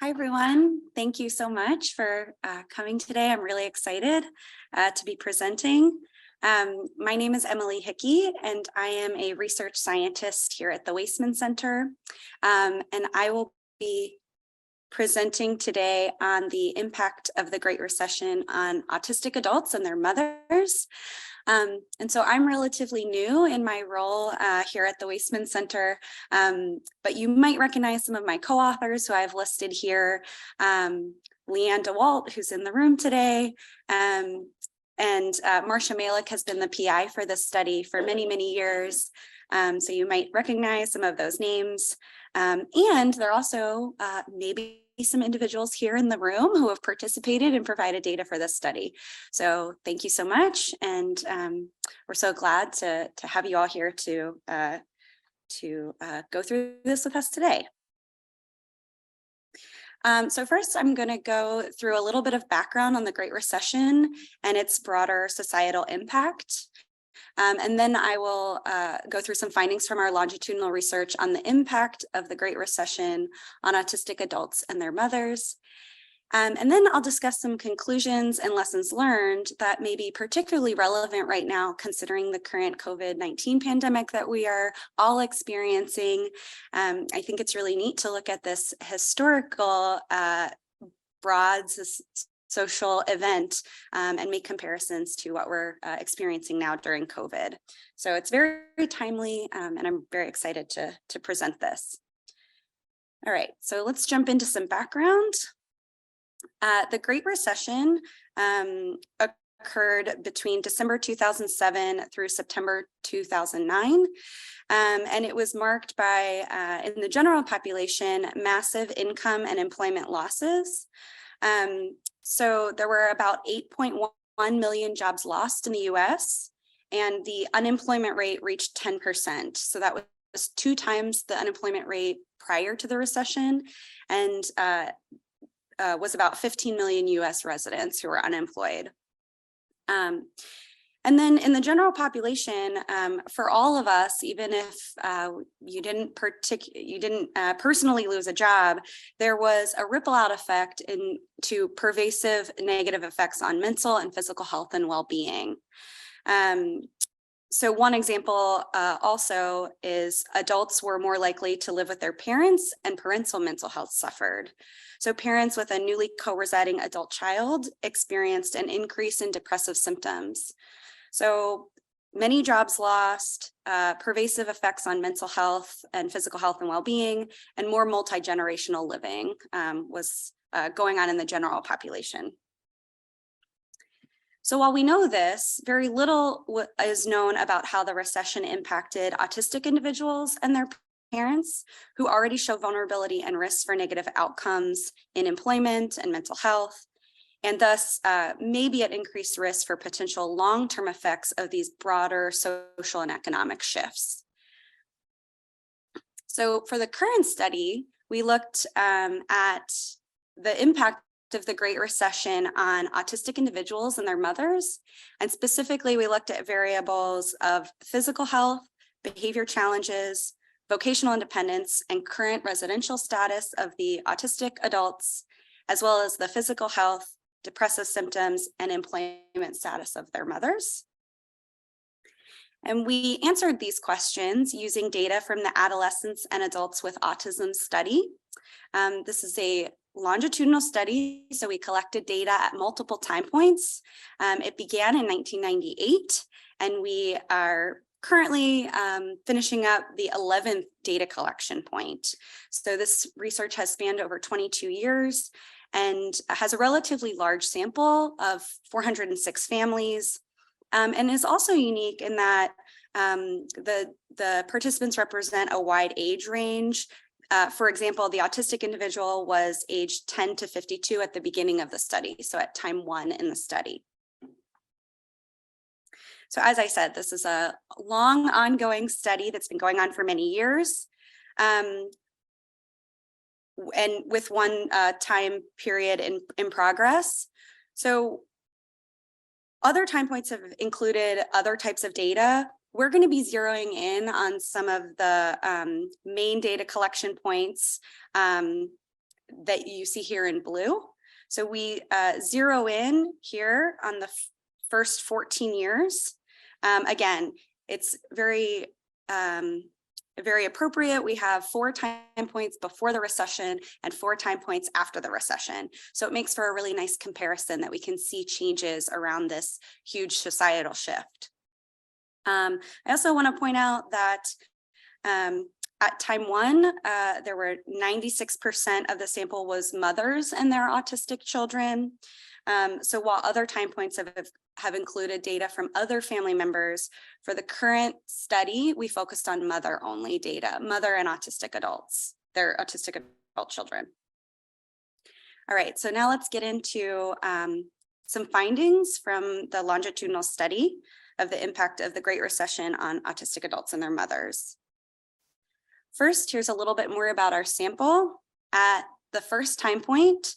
Hi, everyone. Thank you so much for coming today. I'm really excited to be presenting. My name is Emily Hickey, and I am a research scientist here at the Waisman Center. And I will be presenting today on the impact of the Great Recession on autistic adults and their mothers. And so I'm relatively new in my role here at the Waisman Center, but you might recognize some of my co-authors who I've listed here, Leanne DeWalt, who's in the room today, and Marcia Malik has been the PI for this study for many, many years. So you might recognize some of those names. And there are also maybe some individuals here in the room who have participated and provided data for this study. So thank you so much. And we're so glad to have you all here to go through this with us today. So first, I'm going to go through a little bit of background on the Great Recession and its broader societal impact. And then I will go through some findings from our longitudinal research on the impact of the Great Recession on autistic adults and their mothers. And then I'll discuss some conclusions and lessons learned that may be particularly relevant right now, considering the current COVID-19 pandemic that we are all experiencing. I think it's really neat to look at this historical broad social event and make comparisons to what we're experiencing now during COVID. So it's very, very timely, and I'm very excited to present this. All right, so let's jump into some background. The Great Recession occurred between December 2007 through September 2009. And it was marked by, in the general population, massive income and employment losses. So there were about 8.1 million jobs lost in the US, and the unemployment rate reached 10%. So that was 2 times the unemployment rate prior to the recession, and was about 15 million US residents who were unemployed. And then in the general population, for all of us, even if you didn't personally lose a job, there was a ripple out effect into pervasive negative effects on mental and physical health and well-being. So one example also is adults were more likely to live with their parents, and parental mental health suffered. So parents with a newly co-residing adult child experienced an increase in depressive symptoms. So many jobs lost, pervasive effects on mental health and physical health and well-being, and more multi-generational living was going on in the general population. So while we know this, very little is known about how the recession impacted autistic individuals and their parents, who already show vulnerability and risks for negative outcomes in employment and mental health, and thus may be at increased risk for potential long-term effects of these broader social and economic shifts. So for the current study, we looked at the impact of the Great Recession on autistic individuals and their mothers, and specifically we looked at variables of physical health, behavior challenges, vocational independence, and current residential status of the autistic adults, as well as the physical health, depressive symptoms, and employment status of their mothers. And we answered these questions using data from the Adolescents and Adults with Autism study. This is a longitudinal study, so we collected data at multiple time points. It began in 1998, and we are currently finishing up the 11th data collection point. So this research has spanned over 22 years and has a relatively large sample of 406 families, and is also unique in that the participants represent a wide age range. For example, the autistic individual was aged 10 to 52 at the beginning of the study, so at time 1 in the study. So as I said, this is a long ongoing study that's been going on for many years. And with one time period in progress. So other time points have included other types of data. We're going to be zeroing in on some of the main data collection points that you see here in blue. So we zero in here on the first 14 years. Again, it's very appropriate. We have 4 time points before the recession and 4 time points after the recession. So it makes for a really nice comparison that we can see changes around this huge societal shift. I also want to point out that at time 1, there were 96% of the sample was mothers and their autistic children. So while other time points have included data from other family members, for the current study, we focused on mother-only data, mother and autistic adults, their autistic adult children. All right, so now let's get into some findings from the longitudinal study of the impact of the Great Recession on autistic adults and their mothers. First, here's a little bit more about our sample. At the first time point,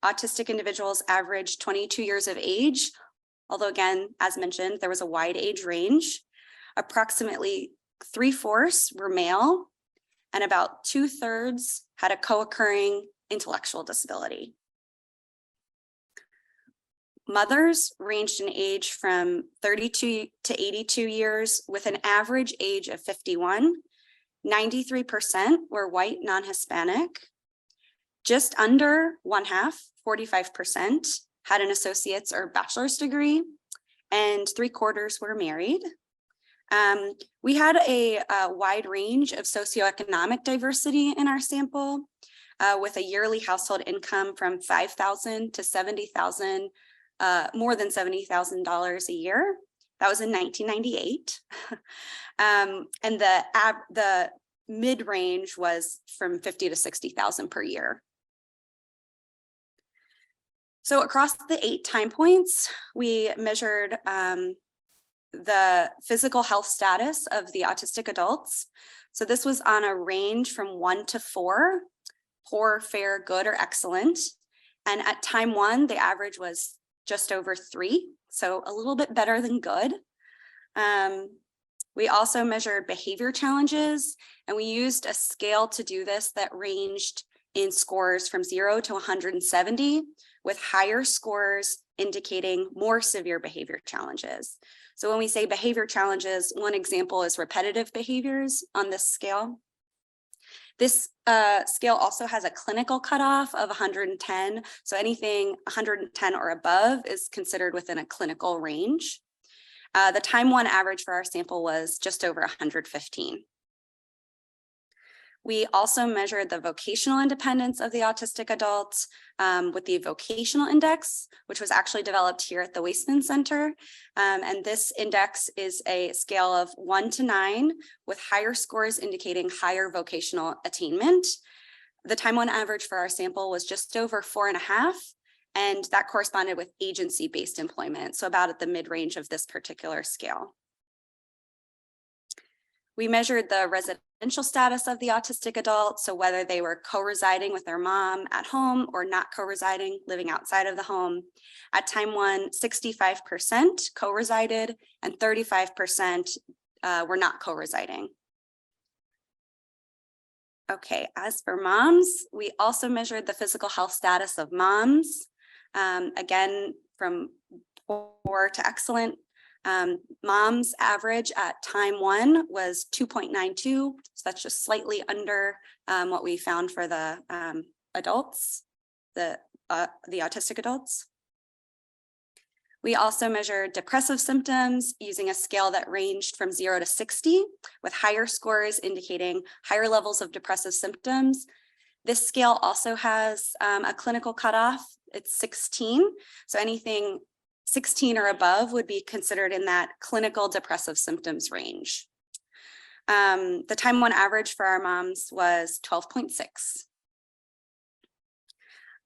autistic individuals averaged 22 years of age, although again, as mentioned, there was a wide age range. Approximately 3/4 were male, and about 2/3 had a co-occurring intellectual disability. Mothers ranged in age from 32 to 82 years with an average age of 51. 93% were white, non-Hispanic. Just under 1/2, 45%, had an associate's or bachelor's degree, and 3/4 were married. We had a wide range of socioeconomic diversity in our sample, with a yearly household income from $5,000 to $70,000, more than $70,000 a year. That was in 1998. And the mid-range was from $50,000 to $60,000 per year. So across the 8 time points, we measured the physical health status of the autistic adults. So this was on a range from 1 to 4, poor, fair, good, or excellent. And at time 1, the average was just over 3, so a little bit better than good. We also measured behavior challenges, and we used a scale to do this that ranged in scores from 0 to 170, with higher scores indicating more severe behavior challenges. So when we say behavior challenges, one example is repetitive behaviors on this scale. This scale also has a clinical cutoff of 110. So anything 110 or above is considered within a clinical range. The time 1 average for our sample was just over 115. We also measured the vocational independence of the autistic adults with the vocational index, which was actually developed here at the Waisman Center. And this index is a scale of 1 to 9, with higher scores indicating higher vocational attainment. The time 1 average for our sample was just over 4.5, and that corresponded with agency-based employment, so about at the mid-range of this particular scale. We measured the residential status of the autistic adult, so whether they were co-residing with their mom at home or not co-residing, living outside of the home. At time 1, 65% co-resided and 35% were not co-residing. Okay, as for moms, we also measured the physical health status of moms, again, from poor to excellent. Mom's average at time 1 was 2.92, so that's just slightly under what we found for the adults, the autistic adults. We also measured depressive symptoms using a scale that ranged from 0 to 60, with higher scores indicating higher levels of depressive symptoms. This scale also has a clinical cutoff. It's 16, so anything 16 or above would be considered in that clinical depressive symptoms range. The time 1 average for our moms was 12.6.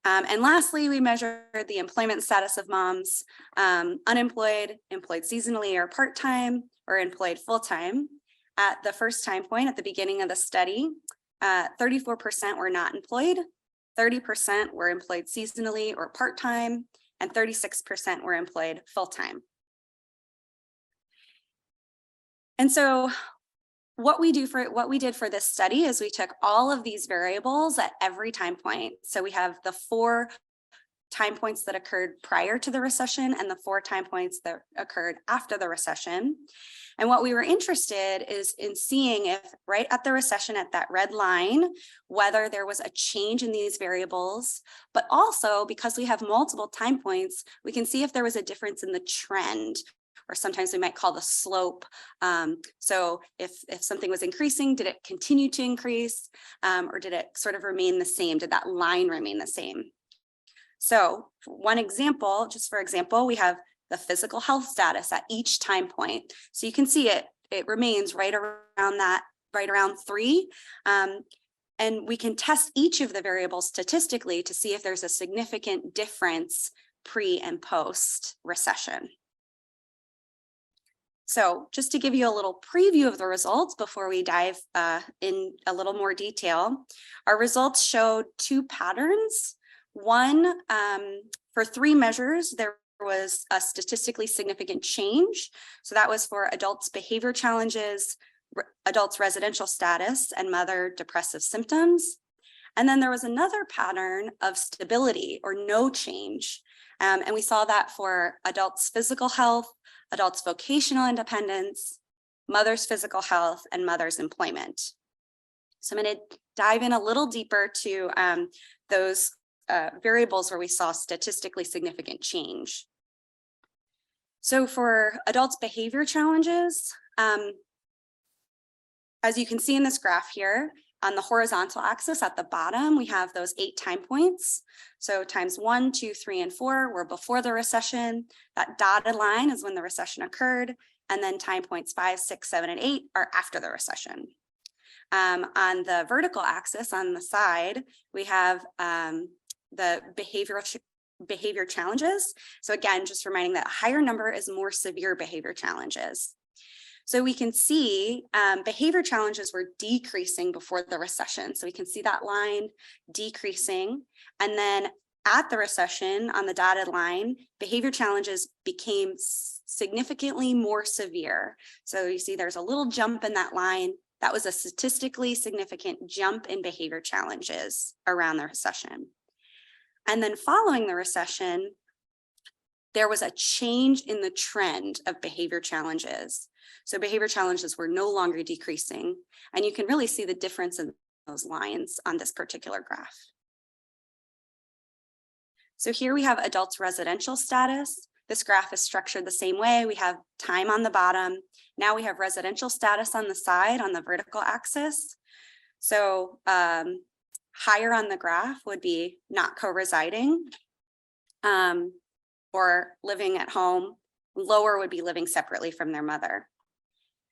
And lastly, we measured the employment status of moms, unemployed, employed seasonally or part-time, or employed full-time. At the first time point at the beginning of the study, 34% were not employed, 30% were employed seasonally or part-time, and 36% were employed full-time. And so what we did for this study is we took all of these variables at every time point. So we have the 4 time points that occurred prior to the recession and the 4 time points that occurred after the recession. And what we were interested is in seeing if right at the recession at that red line, whether there was a change in these variables, but also because we have multiple time points, we can see if there was a difference in the trend, or sometimes we might call the slope. So if something was increasing, did it continue to increase, or did it sort of remain the same? Did that line remain the same? So one example, just for example, we have the physical health status at each time point. So you can see it remains right around 3. And we can test each of the variables statistically to see if there's a significant difference pre and post recession. So just to give you a little preview of the results before we dive in a little more detail, our results showed 2 patterns. One, for 3 measures, there was a statistically significant change. So that was for adults' behavior challenges, adults' residential status, and mother depressive symptoms. And then there was another pattern of stability or no change. And we saw that for adults' physical health, adults' vocational independence, mother's physical health, and mother's employment. So I'm going to dive in a little deeper to those variables where we saw statistically significant change. So for adults' behavior challenges, as you can see in this graph here, on the horizontal axis at the bottom, we have those 8 time points. So times 1, 2, 3, and 4 were before the recession. That dotted line is when the recession occurred. And then time points 5, 6, 7, and 8 are after the recession. On the vertical axis on the side, we have the behavior challenges. So again, just reminding that a higher number is more severe behavior challenges. So we can see behavior challenges were decreasing before the recession. So we can see that line decreasing. And then at the recession on the dotted line, behavior challenges became significantly more severe. So you see there's a little jump in that line. That was a statistically significant jump in behavior challenges around the recession. And then following the recession, there was a change in the trend of behavior challenges. So behavior challenges were no longer decreasing. And you can really see the difference in those lines on this particular graph. So here we have adults' residential status. This graph is structured the same way. We have time on the bottom. Now we have residential status on the side on the vertical axis. So higher on the graph would be not co-residing or living at home. Lower would be living separately from their mother.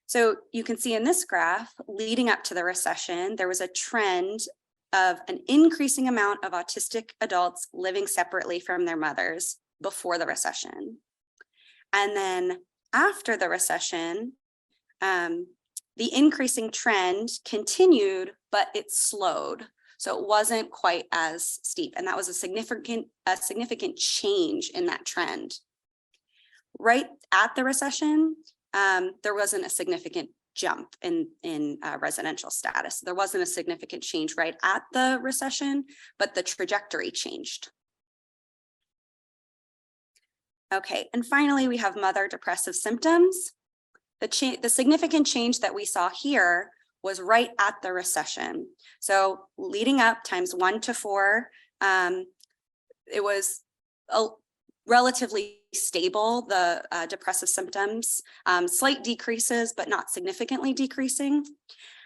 So you can see in this graph, leading up to the recession, there was a trend of an increasing amount of autistic adults living separately from their mothers before the recession. And then after the recession, the increasing trend continued, but it slowed. So it wasn't quite as steep. And that was a significant change in that trend. Right at the recession, there wasn't a significant jump in residential status. There wasn't a significant change right at the recession, but the trajectory changed. Okay, and finally, we have mother depressive symptoms. The significant change that we saw here was right at the recession. So leading up times 1 to 4, it was relatively stable, the depressive symptoms, slight decreases, but not significantly decreasing.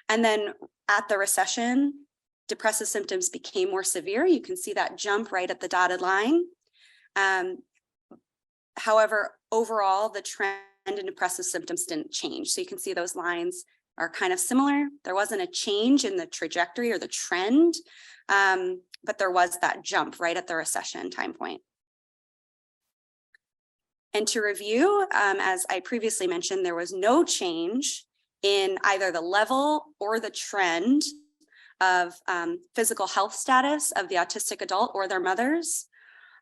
And then at the recession, depressive symptoms became more severe. You can see that jump right at the dotted line. However, overall, the trend in depressive symptoms didn't change. So you can see those lines are kind of similar. There wasn't a change in the trajectory or the trend, but there was that jump right at the recession time point. And to review, as I previously mentioned, there was no change in either the level or the trend of physical health status of the autistic adult or their mothers.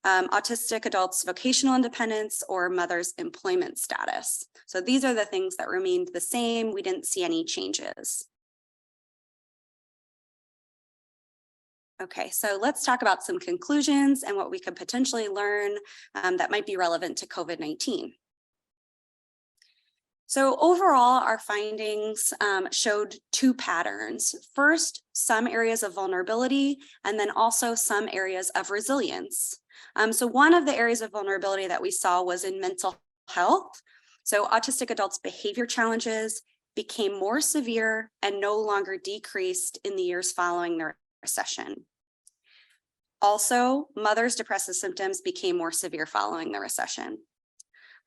autistic adults' vocational independence, or mother's employment status. So these are the things that remained the same. We didn't see any changes. Okay, so let's talk about some conclusions and what we could potentially learn that might be relevant to COVID-19. So overall, our findings showed two patterns. First, some areas of vulnerability, and then also some areas of resilience. So one of the areas of vulnerability that we saw was in mental health. So autistic adults' behavior challenges became more severe and no longer decreased in the years following their recession. Also, mothers' depressive symptoms became more severe following the recession.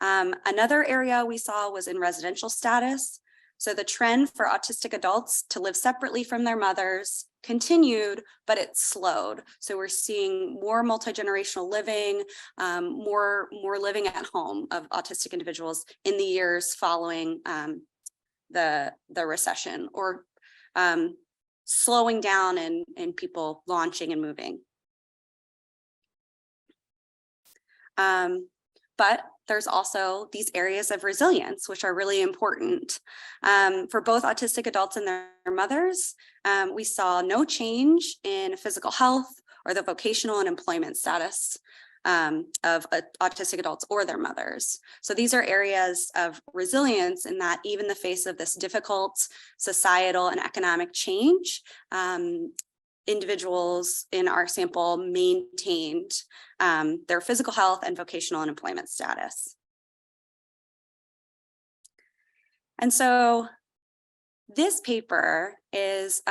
Another area we saw was in residential status. So the trend for autistic adults to live separately from their mothers continued, but it slowed. So we're seeing more multi-generational living, more living at home of autistic individuals in the years following the recession, or slowing down and people launching and moving. But there's also these areas of resilience, which are really important. For both autistic adults and their mothers, we saw no change in physical health or the vocational and employment status of autistic adults or their mothers. So these are areas of resilience in that even in the face of this difficult societal and economic change, individuals in our sample maintained their physical health and vocational and employment status. And so this paper is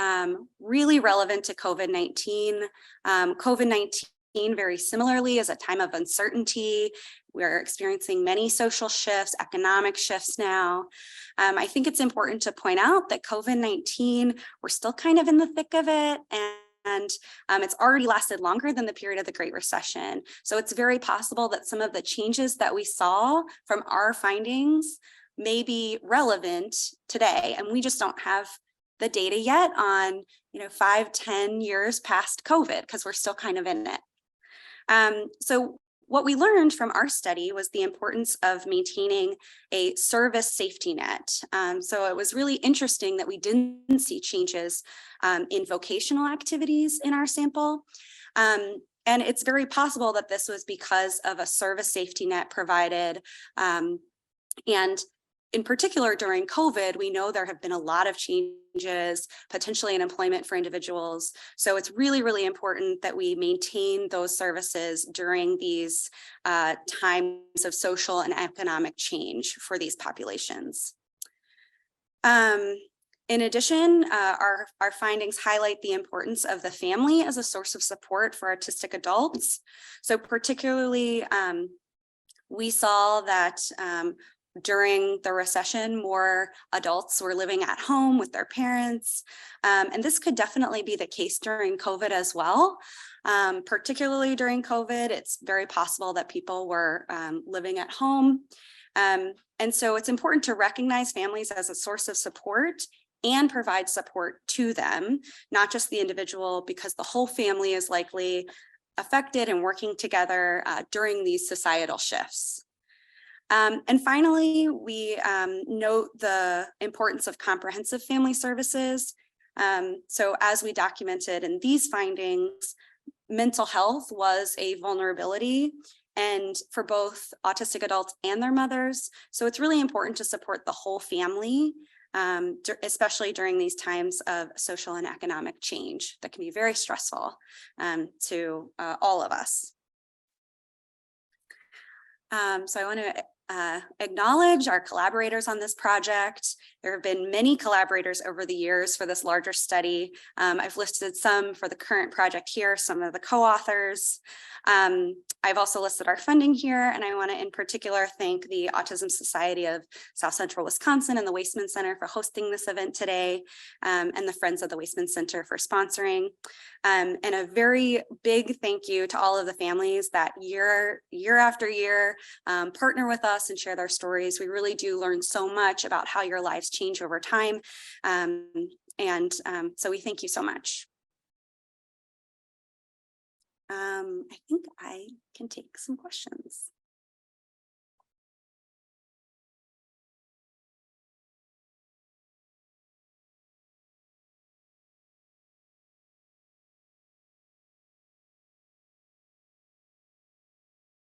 really relevant to COVID-19. COVID-19, very similarly, is a time of uncertainty. We're experiencing many social shifts, economic shifts now. I think it's important to point out that COVID-19, we're still kind of in the thick of it, and it's already lasted longer than the period of the Great Recession. So it's very possible that some of the changes that we saw from our findings may be relevant today, and we just don't have the data yet on 5-10 years past COVID, because we're still kind of in it. So what we learned from our study was the importance of maintaining a service safety net. So it was really interesting that we didn't see changes in vocational activities in our sample. And it's very possible that this was because of a service safety net provided. And in particular, during COVID, we know there have been a lot of changes, potentially in employment for individuals. So it's really, really important that we maintain those services during these times of social and economic change for these populations. In addition, our findings highlight the importance of the family as a source of support for autistic adults. So particularly, we saw that during the recession, more adults were living at home with their parents. And this could definitely be the case during COVID as well. Particularly during COVID, it's very possible that people were living at home. And so it's important to recognize families as a source of support and provide support to them, not just the individual, because the whole family is likely affected and working together during these societal shifts. And finally, we note the importance of comprehensive family services. So as we documented in these findings, mental health was a vulnerability, and for both autistic adults and their mothers. So it's really important to support the whole family, especially during these times of social and economic change that can be very stressful to all of us. So I want to acknowledge our collaborators on this project. There have been many collaborators over the years for this larger study. I've listed some for the current project here, some of the co-authors. I've also listed our funding here, and I want to in particular thank the Autism Society of South Central Wisconsin and the Waisman Center for hosting this event today, and the Friends of the Waisman Center for sponsoring. And a very big thank you to all of the families that year after year partner with us and share their stories. We really do learn so much about how your lives change over time. So we thank you so much. I think I can take some questions.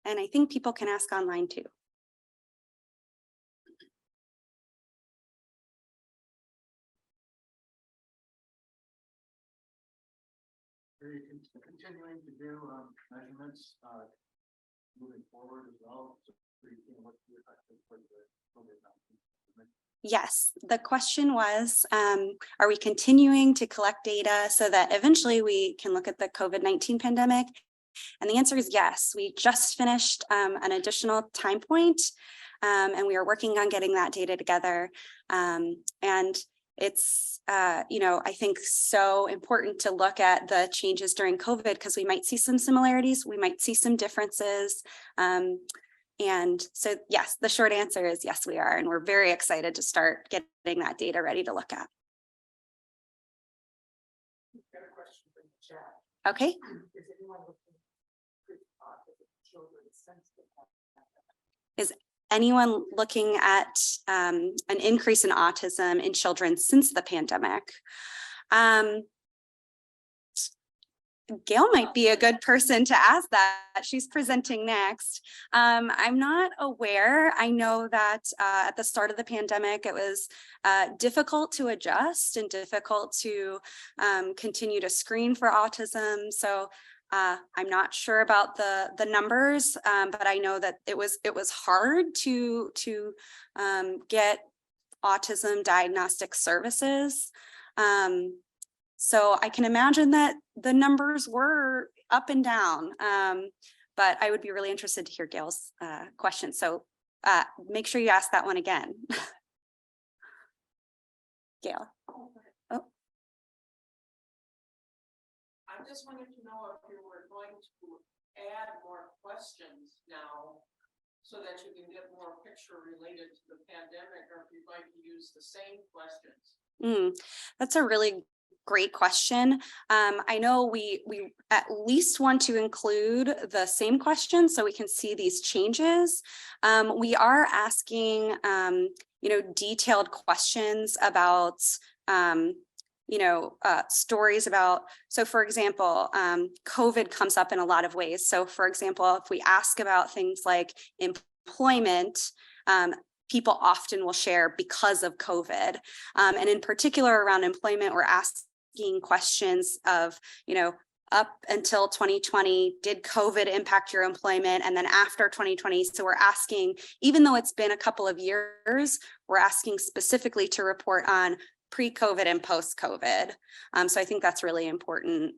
And I think people can ask online too. Are you continuing to do measurements moving forward as well? So you can look at the COVID-19. Yes, the question was, are we continuing to collect data so that eventually we can look at the COVID-19 pandemic? And the answer is yes. We just finished an additional time point, and we are working on getting that data together. And it's, I think so important to look at the changes during COVID because we might see some similarities, we might see some differences. And so, yes, the short answer is yes, we are. And we're very excited to start getting that data ready to look at. Got a question from the chat. Okay. Is anyone looking for autism children since the pandemic? Is anyone looking at an increase in autism in children since the pandemic? Gail might be a good person to ask that. She's presenting next. I'm not aware. I know that at the start of the pandemic, it was difficult to adjust and difficult to continue to screen for autism. So I'm not sure about the numbers, but I know that it was hard to get autism diagnostic services. So I can imagine that the numbers were up and down, but I would be really interested to hear Gail's question. So make sure you ask that one again. Gail. Oh. I just wanted to know if you were going to add more questions now so that you can get more picture related to the pandemic, or if you'd like to use the same questions. That's a really great question. I know we at least want to include the same questions so we can see these changes. We are asking, detailed questions about, stories about, so for example, COVID comes up in a lot of ways. So for example, if we ask about things like employment, people often will share because of COVID. And in particular around employment, we're asking questions of, up until 2020, did COVID impact your employment? And then after 2020, so we're asking, even though it's been a couple of years, we're asking specifically to report on pre-COVID and post-COVID. So I think that's really important.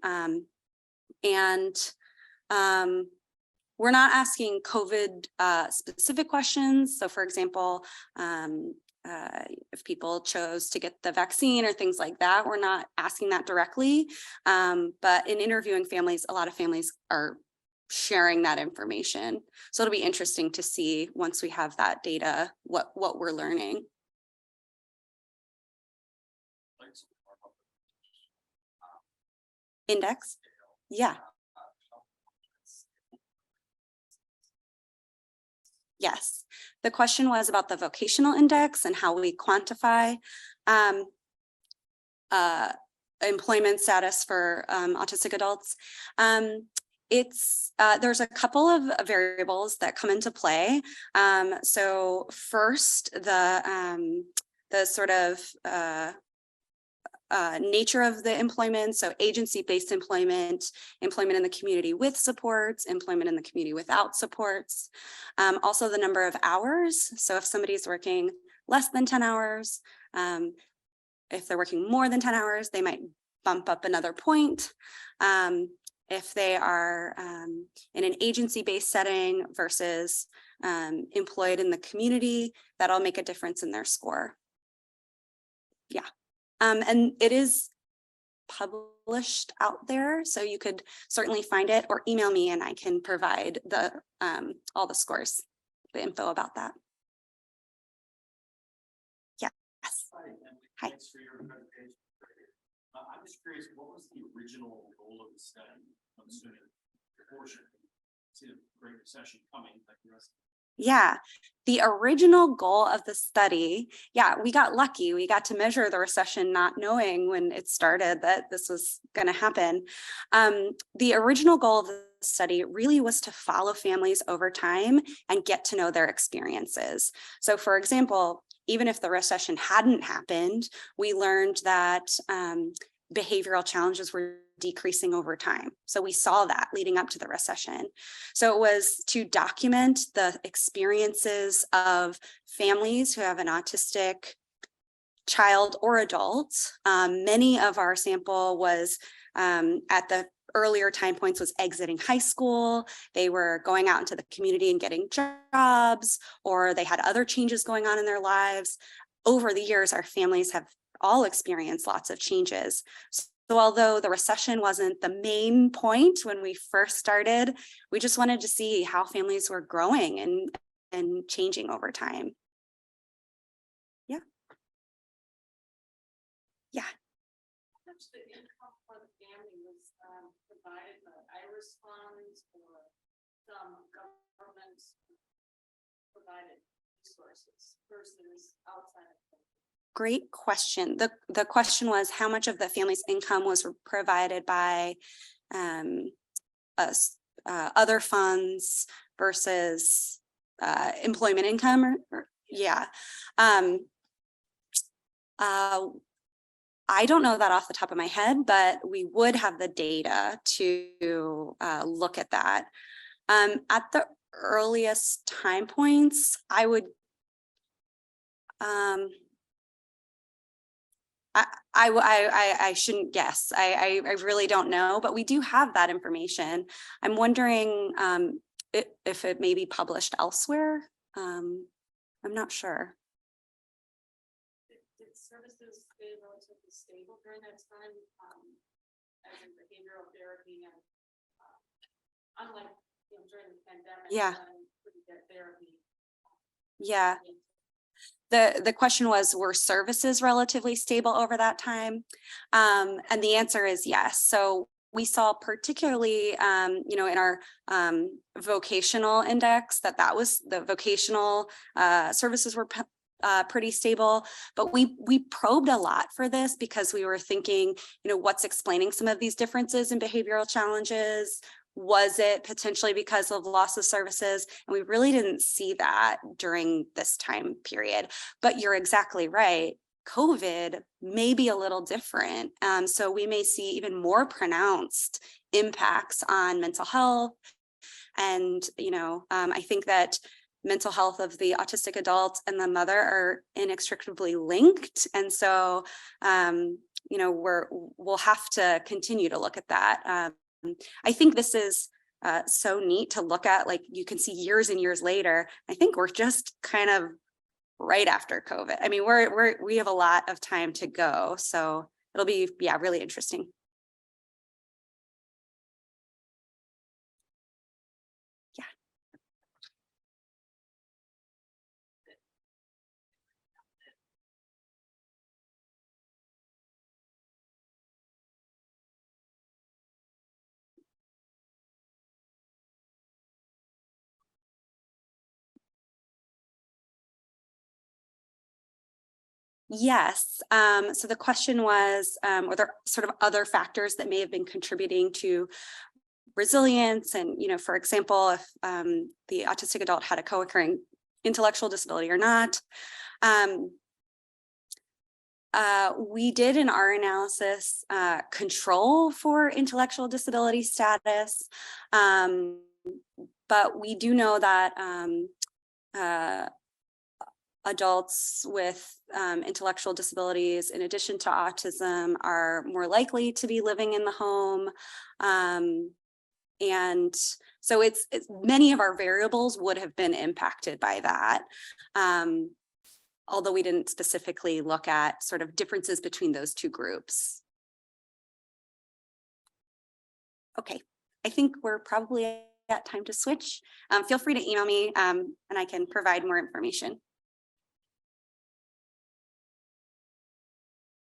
We're not asking COVID specific questions. So for example, if people chose to get the vaccine or things like that, we're not asking that directly. But in interviewing families, a lot of families are sharing that information. So it'll be interesting to see once we have that data, what we're learning. Index? Yeah. Yes, the question was about the vocational index and how we quantify employment status for autistic adults. There's a couple of variables that come into play. So first, the sort of nature of the employment, so agency-based employment, employment in the community with supports, employment in the community without supports, also the number of hours. So if somebody's working less than 10 hours, if they're working more than 10 hours, they might bump up another point. If they are in an agency-based setting versus employed in the community, that'll make a difference in their score. Yeah. And it is published out there, so you could certainly find it or email me and I can provide the all the scores, the info about that. Yes. Hi. Hi. Thanks for your presentation. I'm just curious, what was the original goal of the study? I'm assuming portion. See the Great Recession coming like the rest. Yeah, the original goal of the study, yeah, we got lucky. We got to measure the recession not knowing when it started that this was going to happen. The original goal of the study really was to follow families over time and get to know their experiences. So for example, even if the recession hadn't happened, we learned that behavioral challenges were decreasing over time. So we saw that leading up to the recession. So it was to document the experiences of families who have an autistic child or adult. Many of our sample was at the earlier time points was exiting high school. They were going out into the community and getting jobs, or they had other changes going on in their lives. Over the years, our families have all experienced lots of changes. So although the recession wasn't the main point when we first started, we just wanted to see how families were growing and changing over time. Yeah. Yeah. How much the income for the family was provided by IRIS funds or some government provided resources versus outside of them? Great question. The question was how much of the family's income was provided by other funds versus employment income, yeah. I don't know that off the top of my head, but we would have the data to look at that. At the earliest time points, I would I shouldn't guess. I really don't know, but we do have that information. I'm wondering if it may be published elsewhere. I'm not sure. Did services stay relatively stable during that time, as in behavioral therapy and unlike during the pandemic? Yeah. Couldn't get therapy. Yeah. The question was, were services relatively stable over that time? And the answer is yes. So we saw particularly, in our vocational index that was the vocational services were pretty stable, but we probed a lot for this because we were thinking, what's explaining some of these differences in behavioral challenges? Was it potentially because of loss of services? And we really didn't see that during this time period, but you're exactly right. COVID may be a little different. So we may see even more pronounced impacts on mental health. And, I think that mental health of the autistic adult and the mother are inextricably linked. And so, we'll have to continue to look at that. I think this is so neat to look at, like you can see years and years later. I think we're just kind of right after COVID. I mean, we have a lot of time to go. So it'll be, really interesting. Yeah. Yes. So the question was, were there sort of other factors that may have been contributing to resilience? And, for example, if the autistic adult had a co-occurring intellectual disability or not. We did in our analysis control for intellectual disability status, but we do know that adults with intellectual disabilities, in addition to autism, are more likely to be living in the home. And so it's many of our variables would have been impacted by that. Although we didn't specifically look at sort of differences between those two groups. Okay, I think we're probably at time to switch. Feel free to email me and I can provide more information.